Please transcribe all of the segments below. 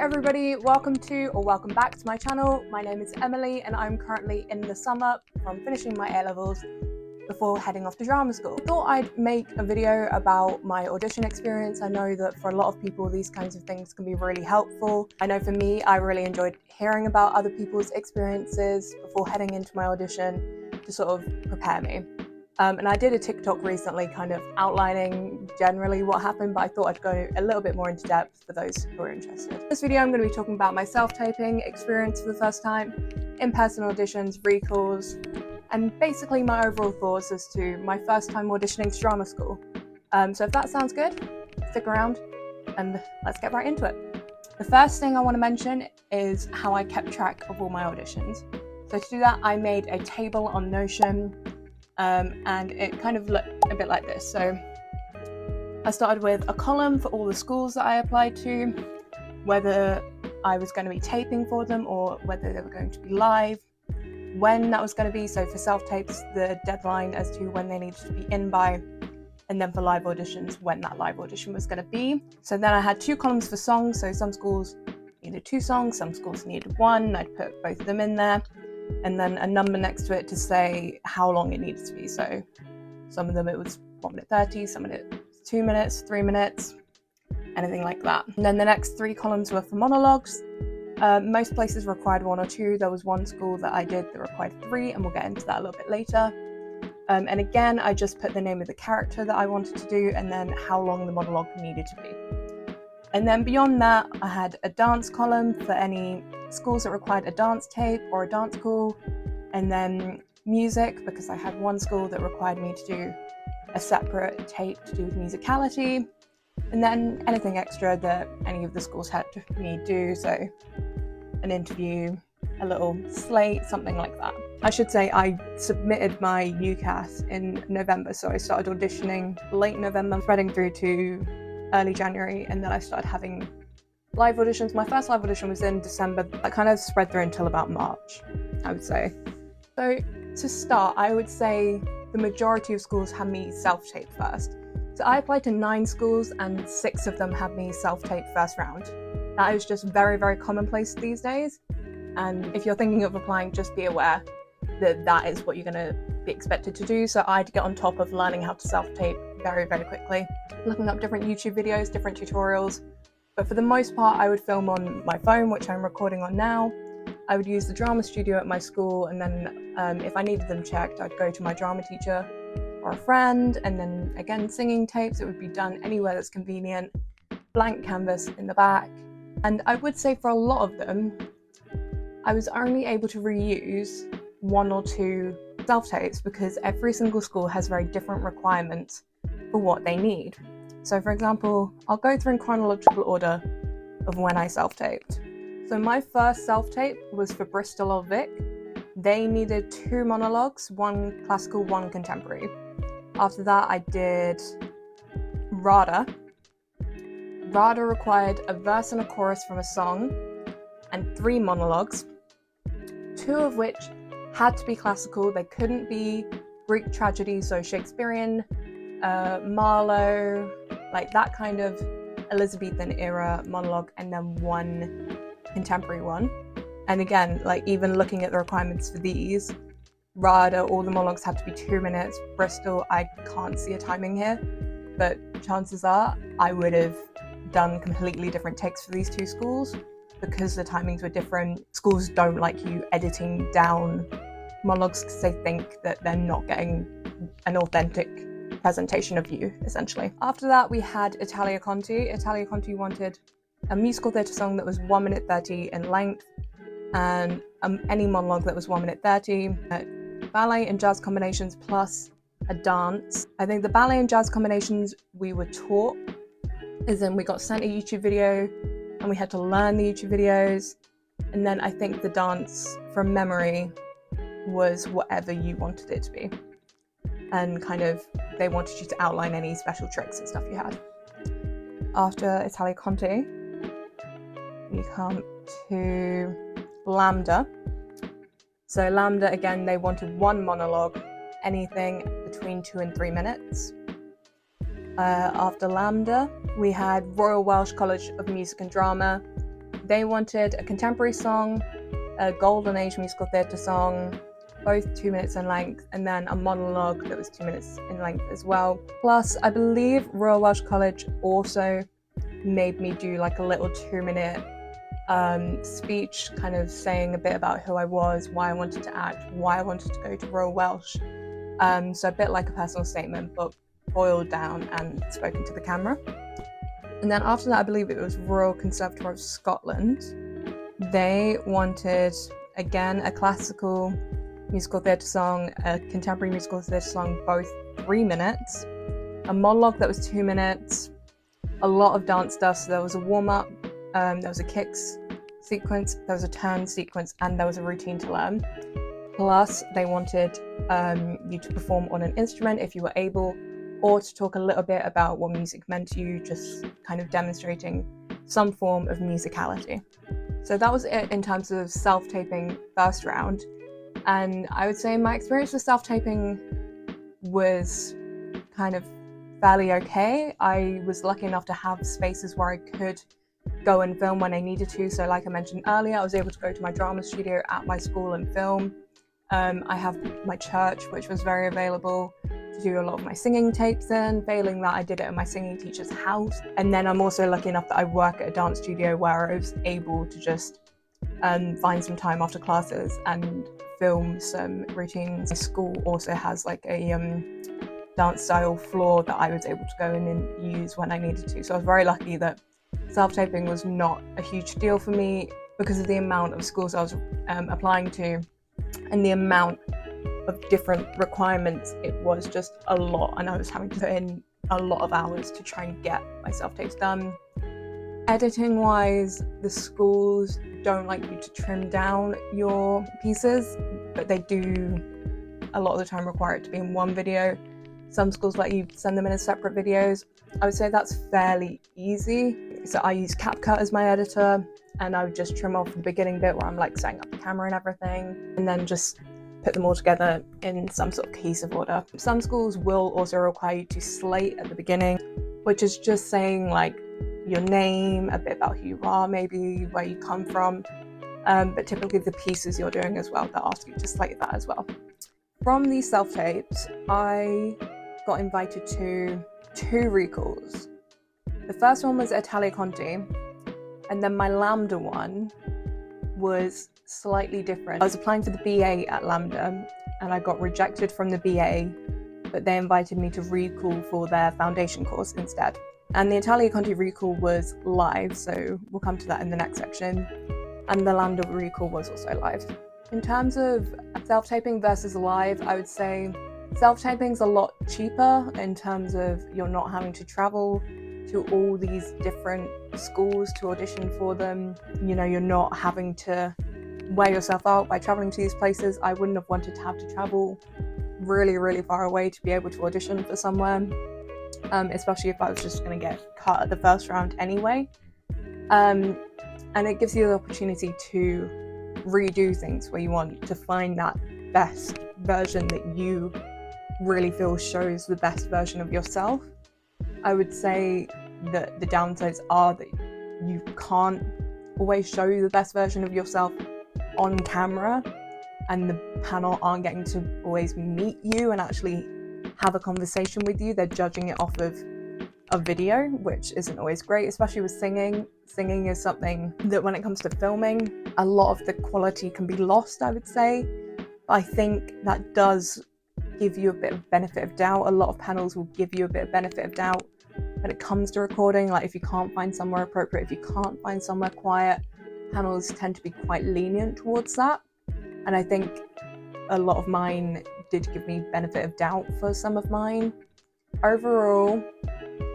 everybody, welcome back to my channel. My name is Emily and I'm currently in the summer from finishing my A-levels before heading off to drama school. I thought I'd make a video about my audition experience. I know that for a lot of people these kinds of things can be really helpful. I know for me, I really enjoyed hearing about other people's experiences before heading into my audition to sort of prepare me. And I did a TikTok recently kind of outlining generally what happened, but I thought I'd go a little bit more into depth for those who are interested. In this video I'm going to be talking about my self-taping experience for the first time, in-person auditions, recalls, and basically my overall thoughts as to my first time auditioning to drama school. So if that sounds good, stick around and let's get right into it. The first thing I want to mention is how I kept track of all my auditions. So to do that, I made a table on Notion. And it kind of looked a bit like this. So I started with a column for all the schools that I applied to, whether I was going to be taping for them or whether they were going to be live, when that was going to be. So for self-tapes, the deadline as to when they needed to be in by, and then for live auditions, when that live audition was going to be. So then I had two columns for songs. So some schools needed 2 songs, some schools needed 1. I'd put both of them in there. And then a number next to it to say how long it needed to be. So some of them it was 1 minute 30, some of it 2 minutes, 3 minutes, anything like that. And then the next 3 columns were for monologues. Most places required 1 or 2. There was one school that I did that required 3, and we'll get into that a little bit later. And again, I just put the name of the character that I wanted to do and then how long the monologue needed to be. And then beyond that, I had a dance column for any schools that required a dance tape or a dance call, and then music, because I had one school that required me to do a separate tape to do with musicality, and then anything extra that any of the schools had me do, so an interview, a little slate, something like that. I should say I submitted my UCAS in November, so I started auditioning late November, spreading through to early January, and then I started having live auditions. My first live audition was in December. That kind of spread through until about March, I would say. So to start, I would say the majority of schools had me self-tape first. So I applied to 9 schools and 6 of them had me self-tape first round. That is just very, very commonplace these days. And if you're thinking of applying, just be aware that that is what you're going to be expected to do. So I'd get on top of learning how to self-tape very, very quickly, looking up different YouTube videos, different tutorials. But for the most part, I would film on my phone, which I'm recording on now. I would use the drama studio at my school, and then if I needed them checked, I'd go to my drama teacher or a friend, and then again, singing tapes, it would be done anywhere that's convenient, blank canvas in the back. And I would say for a lot of them, I was only able to reuse 1 or 2 self-tapes because every single school has very different requirements for what they need. So for example, I'll go through in chronological order of when I self-taped. So my first self-tape was for Bristol or Vic. They needed 2 monologues, 1 classical, 1 contemporary. After that, I did RADA. RADA required a verse and a chorus from a song and 3 monologues, 2 of which had to be classical. They couldn't be Greek tragedy, so Shakespearean, Marlowe, like that kind of Elizabethan era monologue, and then 1 contemporary one. And again, like even looking at the requirements for these, RADA, all the monologues had to be 2 minutes. Bristol, I can't see a timing here, but chances are I would have done completely different takes for these 2 schools because the timings were different. Schools don't like you editing down monologues because they think that they're not getting an authentic presentation of you, essentially. After that, we had Italia Conti. Italia Conti wanted a musical theatre song that was 1 minute 30 in length, and any monologue that was 1 minute 30, ballet and jazz combinations plus a dance. I think the ballet and jazz combinations we were taught, as in we got sent a YouTube video and we had to learn the YouTube videos, and then I think the dance from memory was whatever you wanted it to be, and kind of they wanted you to outline any special tricks and stuff you had. After Italia Conti, we come to Lambda. So Lambda, again, they wanted 1 monologue, anything between 2 and 3 minutes. After Lambda, we had Royal Welsh College of Music and Drama. They wanted a contemporary song, a golden age musical theatre song, both 2 minutes in length, and then a monologue that was 2 minutes in length as well. Plus, I believe Royal Welsh College also made me do like a little 2-minute speech, kind of saying a bit about who I was, why I wanted to act, why I wanted to go to Royal Welsh. So a bit like a personal statement, but boiled down and spoken to the camera. And then after that, I believe it was Royal Conservatoire of Scotland. They wanted, again, a classical musical theatre song, a contemporary musical theatre song, both 3 minutes, a monologue that was 2 minutes, a lot of dance stuff. So there was a warm-up, there was a kicks sequence, there was a turn sequence, and there was a routine to learn. Plus, they wanted you to perform on an instrument if you were able, or to talk a little bit about what music meant to you, just kind of demonstrating some form of musicality. So that was it in terms of self-taping first round. And I would say my experience with self-taping was kind of fairly okay. I was lucky enough to have spaces where I could go and film when I needed to. So like I mentioned earlier, I was able to go to my drama studio at my school and film. I have my church, which was very available to do a lot of my singing tapes in. Failing that, I did it at my singing teacher's house. And then I'm also lucky enough that I work at a dance studio where I was able to just find some time after classes and film some routines. My school also has like a dance style floor that I was able to go in and use when I needed to. So I was very lucky that self-taping was not a huge deal for me because of the amount of schools I was applying to and the amount of different requirements. It was just a lot, and I was having to put in a lot of hours to try and get my self-tapes done. Editing wise, the schools don't like you to trim down your pieces, but they do a lot of the time require it to be in one video. Some schools let you send them in as separate videos. I would say that's fairly easy. So I use CapCut as my editor, and I would just trim off the beginning bit where I'm like setting up the camera and everything, and then just put them all together in some sort of cohesive order. Some schools will also require you to slate at the beginning, which is just saying like your name, a bit about who you are, maybe where you come from, but typically the pieces you're doing as well, they'll ask you to slate that as well. From these self-tapes, I got invited to 2 recalls. The first one was Italia Conti, and then my Lambda one was slightly different. I was applying for the BA at Lambda, and I got rejected from the BA, but they invited me to recall for their foundation course instead. And the Italia Conti recall was live, so we'll come to that in the next section. And the Lambda recall was also live. In terms of self-taping versus live, I would say self-taping's a lot cheaper in terms of you're not having to travel to all these different schools to audition for them. You know, you're not having to wear yourself out by traveling to these places. I wouldn't have wanted to have to travel really, really far away to be able to audition for somewhere, especially if I was just going to get cut at the first round anyway. And it gives you the opportunity to redo things where you want to find that best version that you really feel shows the best version of yourself. I would say that the downsides are that you can't always show the best version of yourself on camera, and the panel aren't getting to always meet you and actually have a conversation with you. They're judging it off of a video, which isn't always great, especially with singing. Singing is something that when it comes to filming, a lot of the quality can be lost, I would say. But I think that does give you a bit of benefit of doubt. A lot of panels will give you a bit of benefit of doubt when it comes to recording. Like if you can't find somewhere appropriate, if you can't find somewhere quiet, panels tend to be quite lenient towards that. And I think a lot of mine did give me benefit of doubt for some of mine. Overall,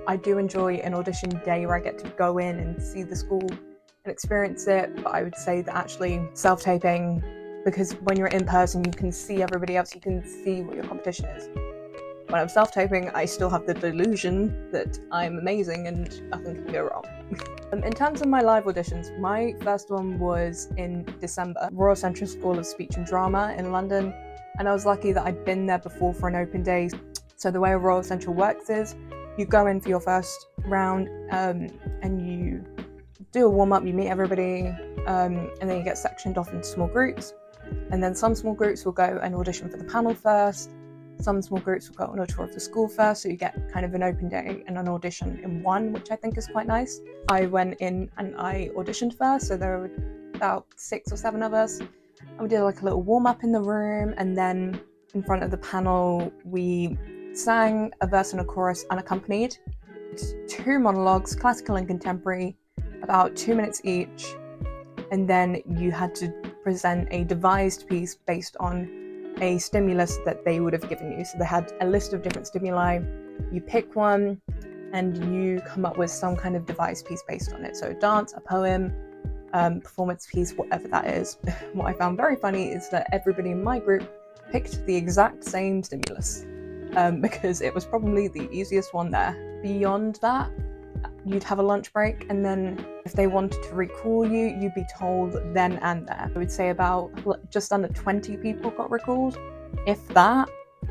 I do enjoy an audition day where I get to go in and see the school and experience it, but I would say that actually self-taping, because when you're in person you can see everybody else, you can see what your competition is. When I'm self-taping, I still have the delusion that I'm amazing and nothing can go wrong. In terms of my live auditions, my first one was in December, Royal Central School of Speech and Drama in London, and I was lucky that I'd been there before for an open day. So the way Royal Central works is you go in for your first round and you do a warm-up, you meet everybody, and then you get sectioned off into small groups. And then some small groups will go and audition for the panel first. Some small groups will go on a tour of the school first, so you get kind of an open day and an audition in one, which I think is quite nice. I went in and I auditioned first, so there were about 6 or 7 of us, and we did like a little warm-up in the room, and then in front of the panel we sang a verse and a chorus unaccompanied. 2 monologues, classical and contemporary, about 2 minutes each, and then you had to present a devised piece based on a stimulus that they would have given you. So they had a list of different stimuli, you pick one and you come up with some kind of devised piece based on it. So a dance, a poem, performance piece, whatever that is. What I found very funny is that everybody in my group picked the exact same stimulus, because it was probably the easiest one there. Beyond that, you'd have a lunch break, and then if they wanted to recall you, you'd be told then and there. I would say about just under 20 people got recalled, if that,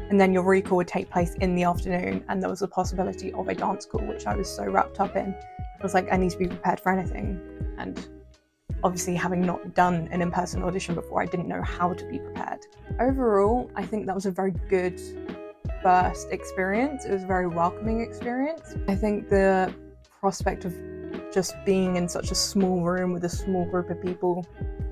and then your recall would take place in the afternoon, and there was a possibility of a dance call, which I was so wrapped up in. I was like, I need to be prepared for anything, and obviously having not done an in-person audition before, I didn't know how to be prepared. Overall, I think that was a very good first experience. It was a very welcoming experience. I think the prospect of just being in such a small room with a small group of people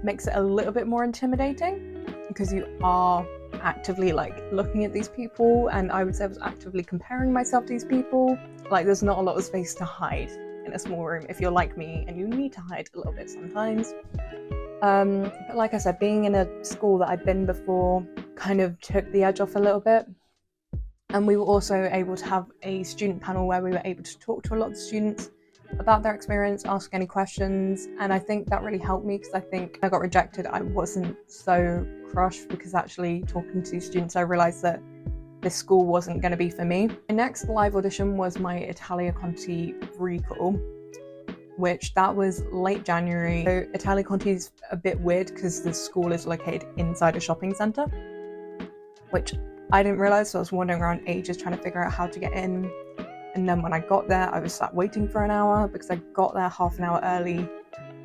makes it a little bit more intimidating, because you are actively like looking at these people, and I would say I was actively comparing myself to these people. Like, there's not a lot of space to hide in a small room if you're like me and you need to hide a little bit sometimes. But like I said, being in a school that I'd been before kind of took the edge off a little bit. And we were also able to have a student panel where we were able to talk to a lot of the students about their experience, ask any questions, and I think that really helped me, because I think when I got rejected, I wasn't so crushed, because actually talking to students, I realised that this school wasn't going to be for me. My next live audition was my Italia Conti recall, which that was late January. So Italia Conti is a bit weird because the school is located inside a shopping centre, which I didn't realise, so I was wandering around ages trying to figure out how to get in. And then when I got there, I was sat waiting for an hour, because I got there half an hour early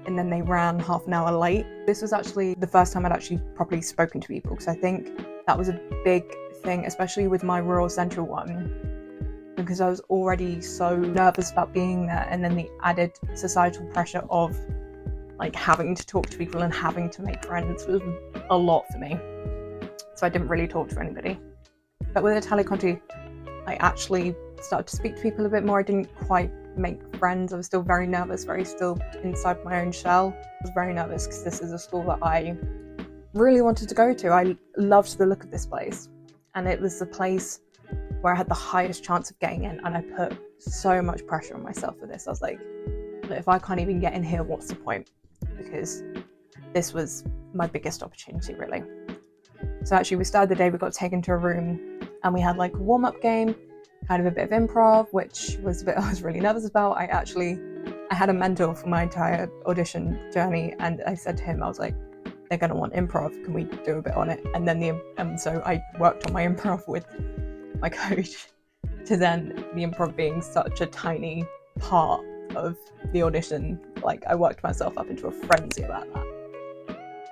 and then they ran half an hour late. This was actually the first time I'd actually properly spoken to people, because I think that was a big thing, especially with my rural central one, because I was already so nervous about being there, and then the added societal pressure of like having to talk to people and having to make friends was a lot for me. So I didn't really talk to anybody. But with Italia Conti, I actually started to speak to people a bit more. I didn't quite make friends. I was still very nervous, very still inside my own shell. I was very nervous because this is a school that I really wanted to go to. I loved the look of this place, and it was the place where I had the highest chance of getting in, and I put so much pressure on myself for this. I was like, if I can't even get in here, what's the point? Because this was my biggest opportunity, really. So actually we started the day, we got taken to a room and we had like a warm-up game, kind of a bit of improv, which was a bit I was really nervous about. I had a mentor for my entire audition journey, and I said to him, I was like, they're going to want improv, can we do a bit on it? And then so I worked on my improv with my coach, to then the improv being such a tiny part of the audition, like I worked myself up into a frenzy about that.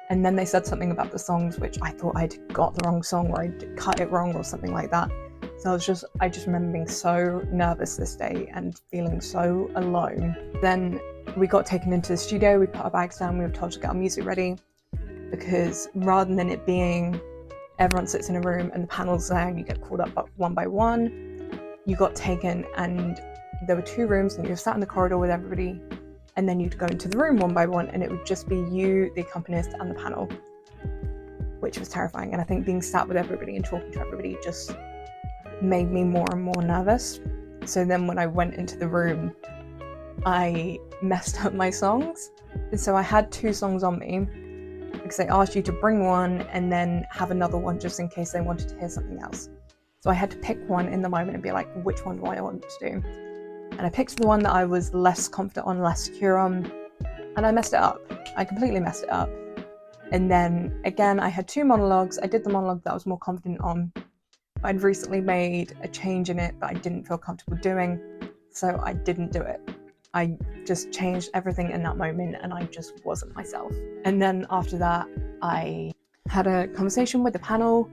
And then they said something about the songs, which I thought I'd got the wrong song, or I'd cut it wrong or something like that. So I just remember being so nervous this day and feeling so alone. Then we got taken into the studio, we put our bags down, we were told to get our music ready, because rather than it being everyone sits in a room and the panel's there and you get called up one by one, you got taken and there were 2 rooms and you sat in the corridor with everybody, and then you'd go into the room one by one and it would just be you, the accompanist and the panel, which was terrifying. And I think being sat with everybody and talking to everybody just made me more and more nervous. So then when I went into the room, I messed up my songs. And so I had 2 songs on me, because they asked you to bring one and then have another one just in case they wanted to hear something else. So I had to pick one in the moment and be like, which one do I want to do? And I picked the one that I was less confident on, less secure on, and I messed it up. I completely messed it up. And then again, I had 2 monologues. I did the monologue that I was more confident on. I'd recently made a change in it that I didn't feel comfortable doing, so I didn't do it. I just changed everything in that moment, and I just wasn't myself. And then after that, I had a conversation with the panel,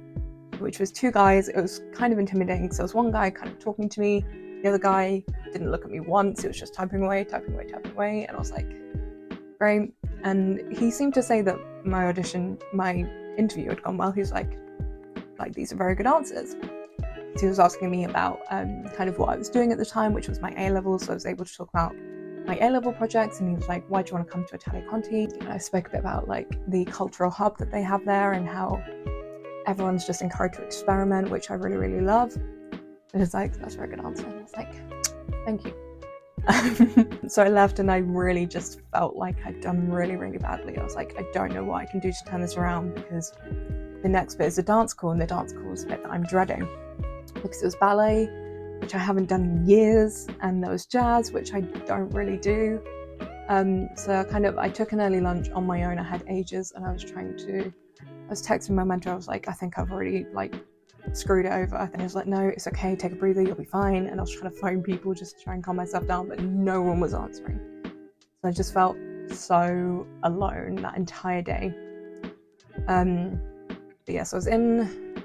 which was 2 guys. It was kind of intimidating because there was one guy kind of talking to me, the other guy didn't look at me once, he was just typing away, and I was like, great. And he seemed to say that my interview had gone well. He was like these are very good answers. So he was asking me about kind of what I was doing at the time, which was my A-levels, so I was able to talk about my A-level projects, and he was like, why do you want to come to Italia Conti? And I spoke a bit about like the cultural hub that they have there and how everyone's just encouraged to experiment, which I really, really love. And it's like, that's a very good answer. And I was like, thank you. So I left, and I really just felt like I'd done really, really badly. I was like, I don't know what I can do to turn this around, because the next bit is the dance call, and the dance call is the bit that I'm dreading, because it was ballet, which I haven't done in years, and there was jazz, which I don't really do. So I took an early lunch on my own. I had ages, and I was texting my mentor. I was like, I think I've already screwed it over. And he was like, no, it's okay, take a breather, you'll be fine. And I was trying to phone people just to try and calm myself down, but no one was answering. So I just felt so alone that entire day. But yeah, so I was in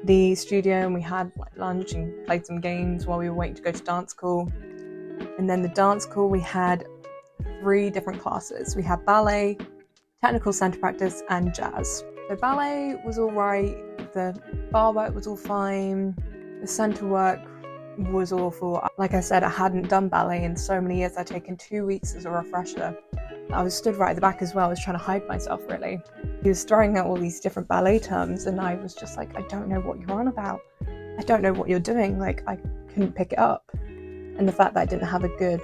the studio, and we had lunch and played some games while we were waiting to go to dance call. And then the dance call, we had 3 different classes. We had ballet, technical center practice, and jazz. So ballet was all right, the bar work was all fine, the center work was awful. Like I said, I hadn't done ballet in so many years. I'd taken 2 weeks as a refresher. I was stood right at the back as well. I was trying to hide myself, really. He was throwing out all these different ballet terms, and I was just like, I don't know what you're on about. I don't know what you're doing. I couldn't pick it up. And the fact that I didn't have a good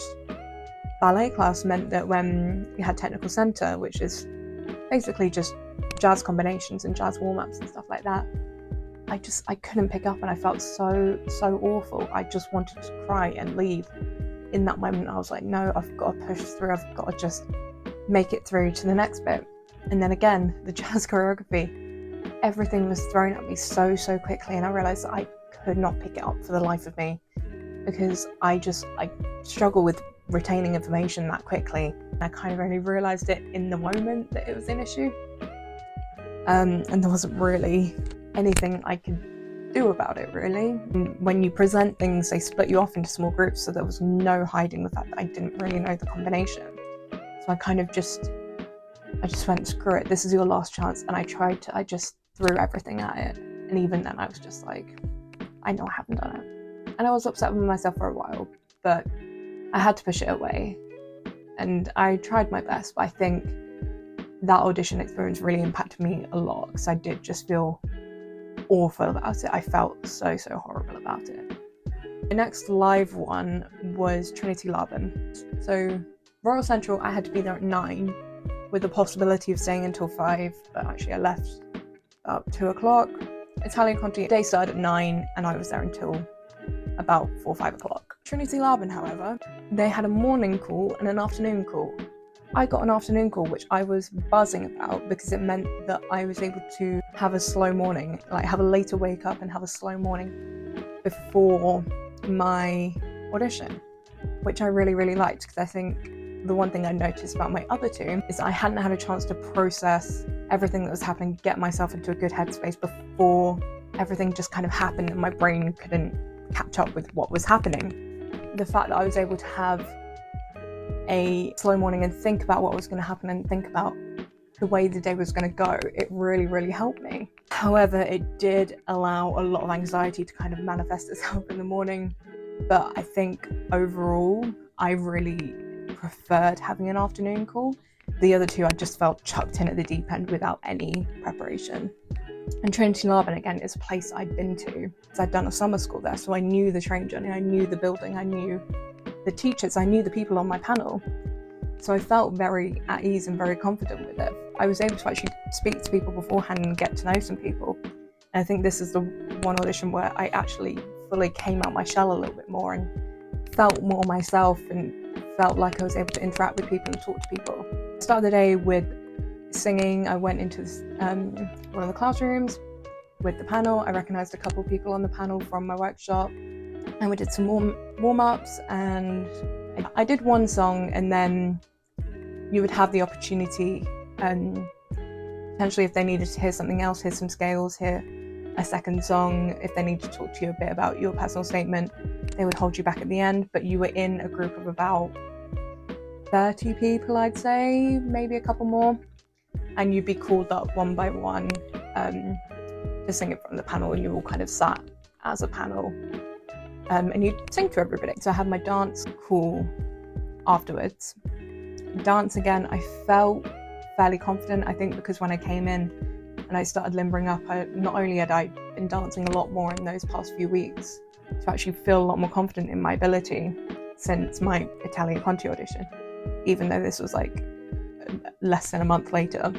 ballet class meant that when we had technical center, which is basically just jazz combinations and jazz warm-ups and stuff like that, I couldn't pick up, and I felt so awful. I just wanted to cry and leave. In that moment, I was like, no, I've got to push through. I've got to just make it through to the next bit. And then again, the jazz choreography, everything was thrown at me so quickly, and I realized that I could not pick it up for the life of me, because I struggle with retaining information that quickly. I kind of only realized it in the moment that it was an issue, and there wasn't really anything I could do about it, really. And when you present things, they split you off into small groups, so there was no hiding the fact that I didn't really know the combination. So I just went, screw it, this is your last chance. And I just threw everything at it. And even then I was just like, I know I haven't done it. And I was upset with myself for a while, but I had to push it away. And I tried my best, but I think that audition experience really impacted me a lot, because I did just feel awful about it. I felt so horrible about it. The next live one was Trinity Laban. So Royal Central, I had to be there at 9 with the possibility of staying until 5, but actually I left about 2 o'clock. Italia Conti, day started at 9, and I was there until about 4 or 5 o'clock. Trinity Laban, however, they had a morning call and an afternoon call. I got an afternoon call, which I was buzzing about, because it meant that I was able to have a slow morning, have a later wake up and have a slow morning before my audition, which I really liked, because I think the one thing I noticed about my other 2 is I hadn't had a chance to process everything that was happening, get myself into a good headspace before everything just kind of happened and my brain couldn't catch up with what was happening. The fact that I was able to have a slow morning and think about what was going to happen and think about the way the day was going to go, it really helped me. However, it did allow a lot of anxiety to kind of manifest itself in the morning, but I think overall I really preferred having an afternoon call. The other 2 I just felt chucked in at the deep end without any preparation. And Trinity Laban, again, is a place I'd been to, because I'd done a summer school there, so I knew the train journey, I knew the building, I knew the teachers, I knew the people on my panel. So I felt very at ease and very confident with it. I was able to actually speak to people beforehand and get to know some people. And I think this is the one audition where I actually fully came out my shell a little bit more and felt more myself and felt like I was able to interact with people and talk to people. I started the day with singing. I went into one of the classrooms with the panel. I recognised a couple of people on the panel from my workshop, and we did some warm-ups, and I did one song, and then you would have the opportunity, potentially if they needed to hear something else, hear some scales, hear a second song, if they needed to talk to you a bit about your personal statement, they would hold you back at the end. But you were in a group of about 30 people, I'd say, maybe a couple more, and you'd be called up one by one to sing in front of the panel, and you all kind of sat as a panel, and you'd sing to everybody. So I had my dance call afterwards. Dance again, I felt fairly confident, I think, because when I came in and I started limbering up, not only had I been dancing a lot more in those past few weeks to actually feel a lot more confident in my ability since my Italian Conti audition, even though this was like less than a month later.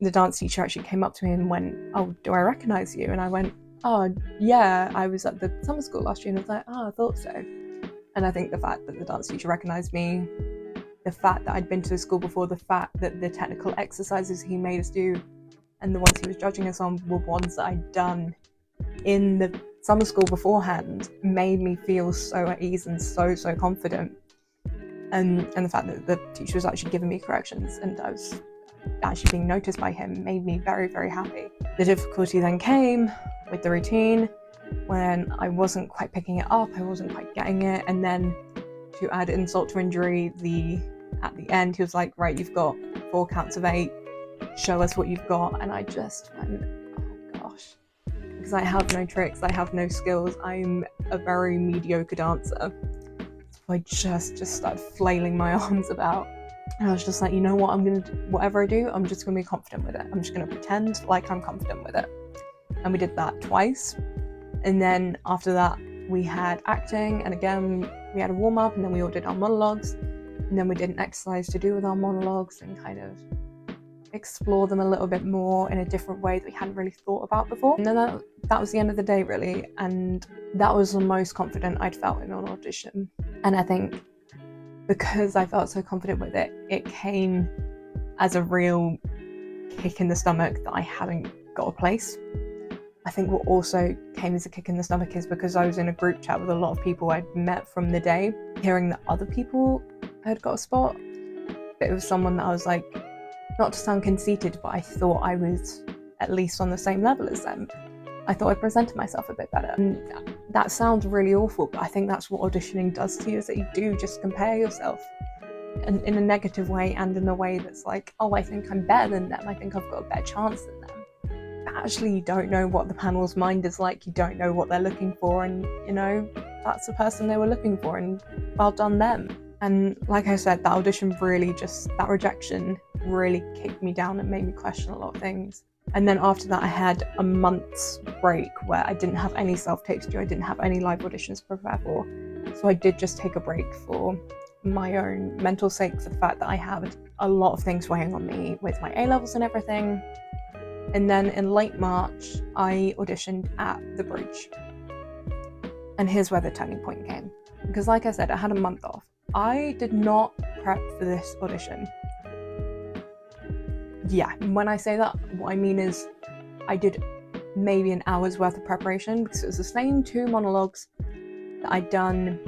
The dance teacher actually came up to me and went, "Oh, do I recognise you?" And I went, "Oh yeah, I was at the summer school last year." And I was like, "Oh, I thought so." And I think the fact that the dance teacher recognised me, the fact that I'd been to the school before, the fact that the technical exercises he made us do and the ones he was judging us on were ones that I'd done in the summer school beforehand made me feel so at ease and so confident. And the fact that the teacher was actually giving me corrections and I was actually being noticed by him made me very happy. The difficulty then came with the routine when I wasn't quite picking it up, I wasn't quite getting it, and then to add insult to injury, at the end he was like, "Right, you've got 4 counts of 8, show us what you've got." And I just went, oh gosh, because I have no tricks, I have no skills, I'm a very mediocre dancer. So I just started flailing my arms about, and I was just like, you know what, whatever I do, I'm just gonna be confident with it. I'm just gonna pretend like I'm confident with it. And we did that twice, and then after that we had acting, and again we had a warm-up, and then we all did our monologues, and then we did an exercise to do with our monologues and kind of explore them a little bit more in a different way that we hadn't really thought about before. And then that was the end of the day, really, and that was the most confident I'd felt in an audition. And I think because I felt so confident with it, it came as a real kick in the stomach that I hadn't got a place. I think what also came as a kick in the stomach is because I was in a group chat with a lot of people I'd met from the day, hearing that other people had got a spot, but it was someone that I was like, not to sound conceited, but I thought I was at least on the same level as them. I thought I presented myself a bit better. And that sounds really awful, but I think that's what auditioning does to you, is that you do just compare yourself in a negative way and in a way that's like, oh, I think I'm better than them, I think I've got a better chance than them. But actually, you don't know what the panel's mind is like, you don't know what they're looking for, and you know, that's the person they were looking for, and well done them. And like I said, that audition really that rejection really kicked me down and made me question a lot of things. And then after that, I had a month's break where I didn't have any self-tapes to do, I didn't have any live auditions to prepare for. So I did just take a break for my own mental sake, for the fact that I had a lot of things weighing on me with my A-levels and everything. And then in late March, I auditioned at the Bridge. And here's where the turning point came. Because like I said, I had a month off. I did not prep for this audition. Yeah, when I say that, what I mean is I did maybe an hour's worth of preparation, because it was the same 2 monologues that I'd done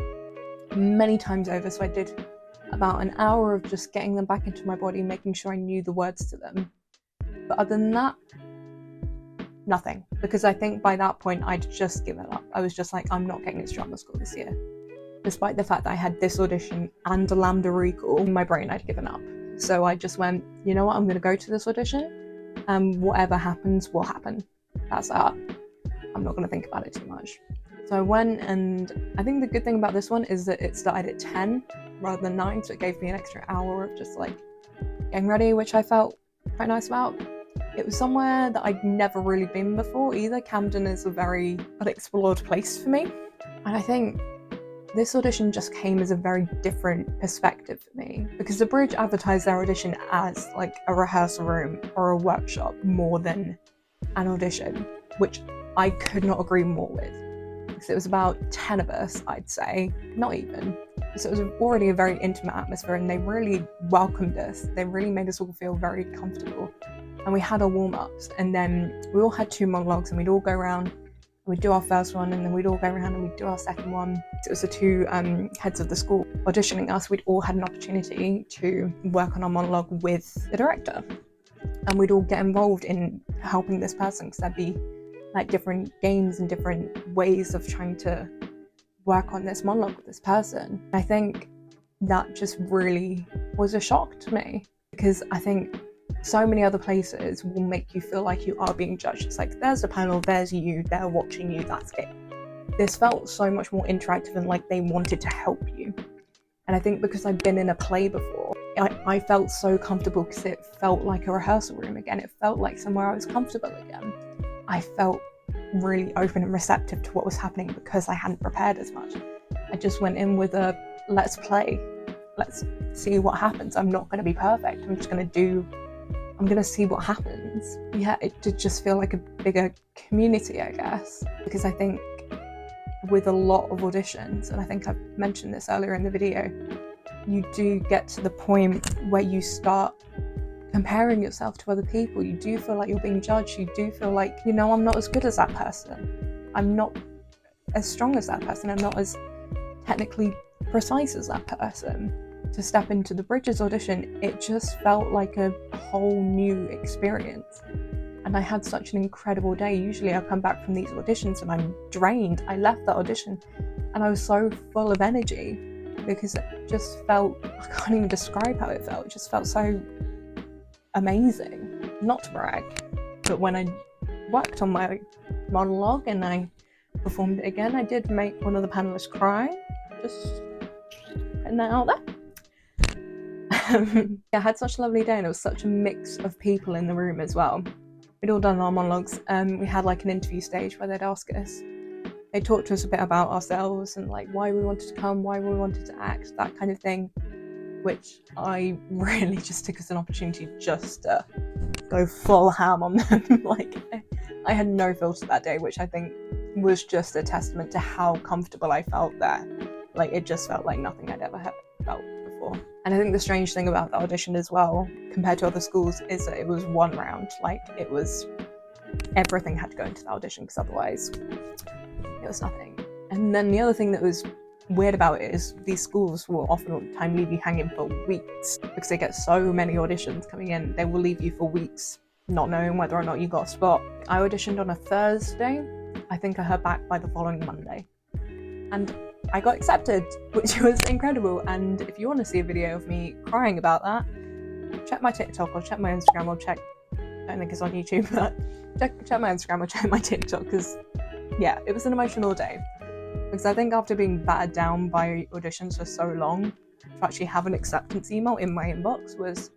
many times over. So I did about an hour of just getting them back into my body, making sure I knew the words to them. But other than that, nothing. Because I think by that point I'd just given up. I was just like, I'm not getting into drama school this year. Despite the fact that I had this audition and a Lambda recall, in my brain I'd given up. So I just went, you know what, I'm going to go to this audition, and whatever happens will happen. That's that. I'm not going to think about it too much. So I went, and I think the good thing about this one is that it started at 10 rather than 9, so it gave me an extra hour of just like getting ready, which I felt quite nice about. It was somewhere that I'd never really been before either. Camden is a very unexplored place for me, and I think this audition just came as a very different perspective for me, because the Bridge advertised their audition as like a rehearsal room or a workshop more than an audition, which I could not agree more with, because it was about 10 of us, I'd say, not even. So it was already a very intimate atmosphere, and they really welcomed us. They really made us all feel very comfortable. And we had our warm-ups, and then we all had 2 monologues, and we'd all go around We'd do our first one and then we'd all go around and we'd do our second one. It was the two heads of the school auditioning us. We'd all had an opportunity to work on our monologue with the director, and we'd all get involved in helping this person, because there'd be like different games and different ways of trying to work on this monologue with this person. I think that just really was a shock to me, because I think so many other places will make you feel like you are being judged. It's like, there's a panel, there's you, they're watching you, that's it. This felt so much more interactive and like they wanted to help you. And I think because I've been in a play before, I felt so comfortable, because it felt like a rehearsal room again. It felt like somewhere I was comfortable again. I felt really open and receptive to what was happening because I hadn't prepared as much. I just went in with a, let's play, let's see what happens. I'm not going to be perfect. I'm going to see what happens. Yeah, it did just feel like a bigger community, I guess, because I think with a lot of auditions, and I think I've mentioned this earlier in the video, you do get to the point where you start comparing yourself to other people. You do feel like you're being judged. You do feel like, you know, I'm not as good as that person. I'm not as strong as that person. I'm not as technically precise as that person. To step into the Bridges audition, it just felt like a whole new experience. And I had such an incredible day. Usually I come back from these auditions and I'm drained. I left that audition and I was so full of energy, because it just felt, I can't even describe how it felt. It just felt so amazing. Not to brag, but when I worked on my monologue and I performed it again, I did make one of the panelists cry. Just putting that out there. I had such a lovely day, and it was such a mix of people in the room as well. We'd all done our monologues. We had like an interview stage where they'd ask us, they talked to us a bit about ourselves and like why we wanted to come, why we wanted to act, that kind of thing, which I really just took as an opportunity just to go full ham on them. Like, I had no filter that day, which I think was just a testament to how comfortable I felt there. Like, it just felt like nothing I'd ever felt before. And I think the strange thing about the audition as well, compared to other schools, is that it was one round. Like, it was, everything had to go into the audition, because otherwise it was nothing. And then the other thing that was weird about it is these schools will often time leave you hanging for weeks, because they get so many auditions coming in. They will leave you for weeks not knowing whether or not you got a spot. I auditioned on a Thursday. I think I heard back by the following Monday, and I got accepted, which was incredible. And if you want to see a video of me crying about that, check my TikTok or check my Instagram, or check, I don't think it's on YouTube, but check my Instagram or check my TikTok, because yeah, it was an emotional day. Because I think after being battered down by auditions for so long, to actually have an acceptance email in my inbox was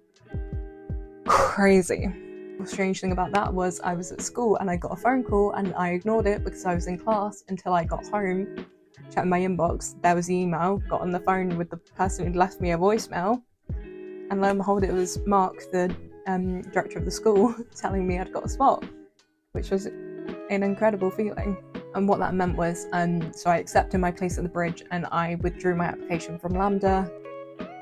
crazy. The strange thing about that was I was at school and I got a phone call and I ignored it because I was in class until I got home, checked my inbox, there was the email, got on the phone with the person who'd left me a voicemail, and lo and behold, it was Mark, the director of the school, telling me I'd got a spot, which was an incredible feeling. And what that meant was, so I accepted my place at the Bridge and I withdrew my application from Lambda.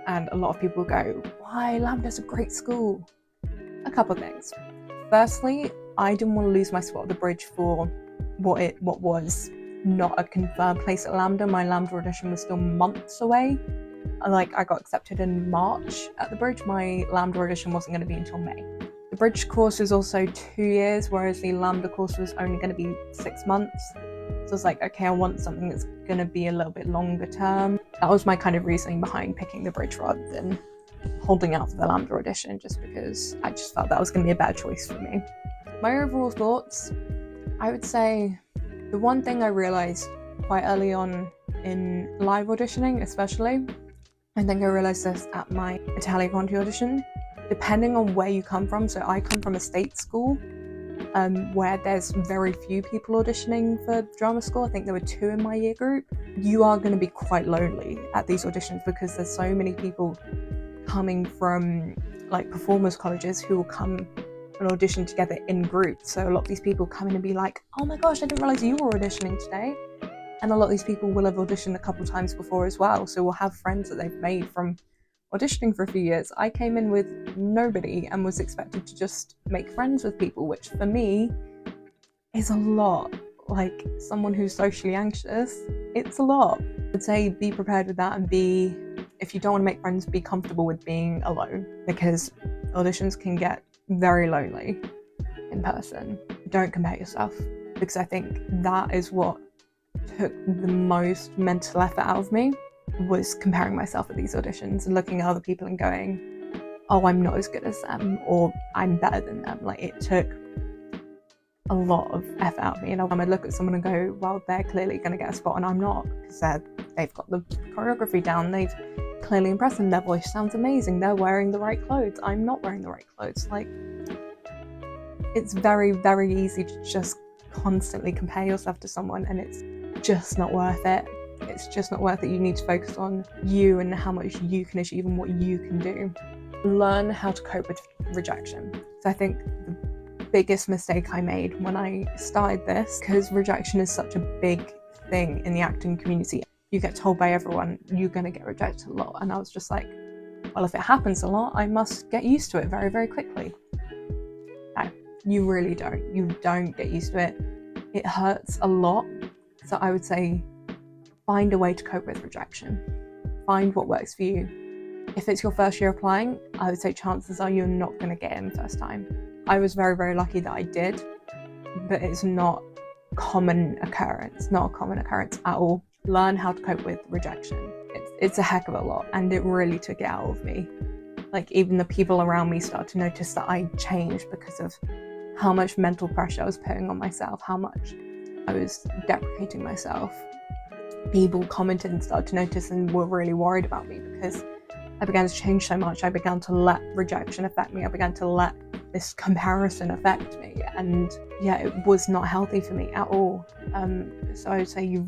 And a lot of people go, why? Lambda's a great school. A couple of things. Firstly, I didn't want to lose my spot at the Bridge for what was not a confirmed place at Lambda. My Lambda audition was still months away. Like, I got accepted in March at the Bridge. My Lambda audition wasn't going to be until May. The Bridge course is also 2 years, whereas the Lambda course was only going to be 6 months. So I was like, okay, I want something that's going to be a little bit longer term. That was my kind of reasoning behind picking the Bridge rather than holding out for the Lambda audition, just because I just felt that was going to be a better choice for me. My overall thoughts, I would say the one thing I realised quite early on in live auditioning especially, I think I realised this at my Italia Conti audition, depending on where you come from. So I come from a state school where there's very few people auditioning for drama school. I think there were 2 in my year group. You are going to be quite lonely at these auditions because there's so many people coming from like performers colleges who will come and audition together in groups. So a lot of these people come in and be like, oh my gosh, I didn't realise you were auditioning today. And a lot of these people will have auditioned a couple times before as well. So we'll have friends that they've made from auditioning for a few years. I came in with nobody and was expected to just make friends with people, which for me is a lot. like someone who's socially anxious, it's a lot. I'd say be prepared with that, and if you don't want to make friends, be comfortable with being alone, because auditions can get very lonely in person. Don't compare yourself, because I think that is what took the most mental effort out of me, was comparing myself at these auditions and looking at other people and going, oh, I'm not as good as them, or I'm better than them. Like, it took a lot of effort out of me, and I'd look at someone and go, well, they're clearly going to get a spot and I'm not, because they've got the choreography down, they've clearly impressed them, their voice sounds amazing, they're wearing the right clothes, I'm not wearing the right clothes. Like, it's very, very easy to just constantly compare yourself to someone, and it's just not worth it. It's just not worth it. You need to focus on you and how much you can achieve and what you can do. Learn how to cope with rejection. So I think the biggest mistake I made when I started this, because rejection is such a big thing in the acting community, you get told by everyone you're going to get rejected a lot, and I was just like, well, if it happens a lot, I must get used to it very, very quickly. No, you really don't. You don't get used to it. It hurts a lot. So I would say find a way to cope with rejection. Find what works for you. If it's your first year applying, I would say chances are you're not going to get in first time. I was very, very lucky that I did, but it's not a common occurrence at all. Learn how to cope with rejection. It's a heck of a lot, and it really took it out of me. Like, even the people around me started to notice that I changed because of how much mental pressure I was putting on myself, how much I was deprecating myself. People commented and started to notice and were really worried about me because I began to change so much. I began to let rejection affect me. I began to let this comparison affect me, and yeah, it was not healthy for me at all. So I would say you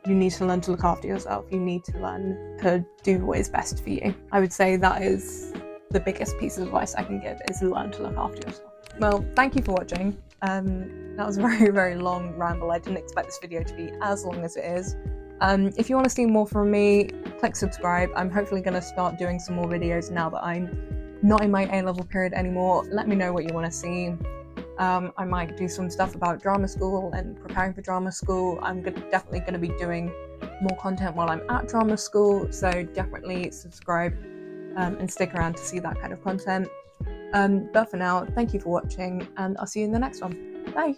need to learn to look after yourself. You need to learn to do what is best for you. I would say that is the biggest piece of advice I can give, is learn to look after yourself. Well, thank you for watching. That was a very, very long ramble. I didn't expect this video to be as long as it is. If you want to see more from me, click subscribe. I'm hopefully going to start doing some more videos now that I'm not in my A-level period anymore. Let me know what you want to see. I might do some stuff about drama school and preparing for drama school. I'm definitely going to be doing more content while I'm at drama school, so definitely subscribe and stick around to see that kind of content. But for now, thank you for watching, and I'll see you in the next one. Bye!